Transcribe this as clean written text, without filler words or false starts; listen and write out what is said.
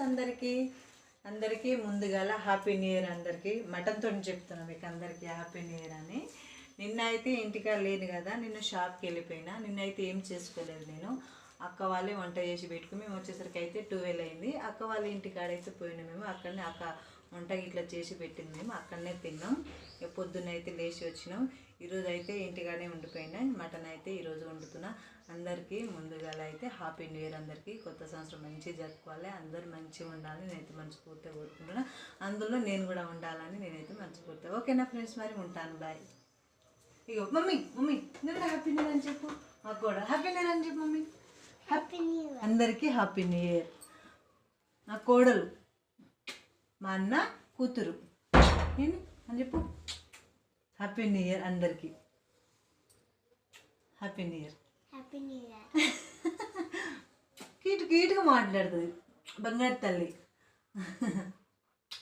అందరికీ అందరికీ ముందుగాల హ్యాపీ న్యూ ఇయర్. అందరికీ మటన్తో చెప్తున్నాను మీకు అందరికీ హ్యాపీ న్యూ ఇయర్ అని. నిన్న అయితే ఇంటికాడ లేను కదా, నిన్న షాప్కి వెళ్ళిపోయినా. నిన్నైతే ఏం చేసుకోలేదు నేను. అక్క వాళ్ళే వంట చేసి పెట్టుకుని మేము వచ్చేసరికి అయితే 12 అయింది. అక్క వాళ్ళ ఇంటికాడైతే పోయినాం మేము. అక్కడనే అక్క వంట ఇట్లా చేసి పెట్టింది, మేము అక్కడనే తిన్నాం. పొద్దున్న అయితే లేచి వచ్చినాం. ఈరోజు అయితే ఇంటికాడే ఉండిపోయినా. మటన్ అయితే ఈరోజు వండుతున్నా. అందరికీ ముందుగా అయితే హ్యాపీ న్యూ ఇయర్. అందరికీ కొత్త సంవత్సరం మంచిగా జరుపుకోవాలి, అందరూ మంచిగా ఉండాలని నేనైతే మనస్ఫూర్తిగా కోరుకుంటున్నా. అందులో నేను కూడా ఉండాలని నేనైతే మనస్ఫూర్తిగా. ఓకేనా ఫ్రెండ్స్, మరి ఉంటాను, బాయ్. ఇగో మమ్మీ మమ్మీ నువ్వు హ్యాపీ న్యూ ఇయర్ అని చెప్పు. మాకు కూడా హ్యాపీ న్యూ ఇయర్ అని చెప్పు మమ్మీ. హ్యాపీ న్యూ ఇయర్ అందరికీ హ్యాపీ న్యూ ఇయర్. నా కోడలు, మా అన్న కూతురు నేను అని చెప్పు. హ్యాపీ న్యూ ఇయర్ అందరికీ. Happy new year. Happy new year. కీటుగా మాట్లాడుతుంది బంగారు తల్లి.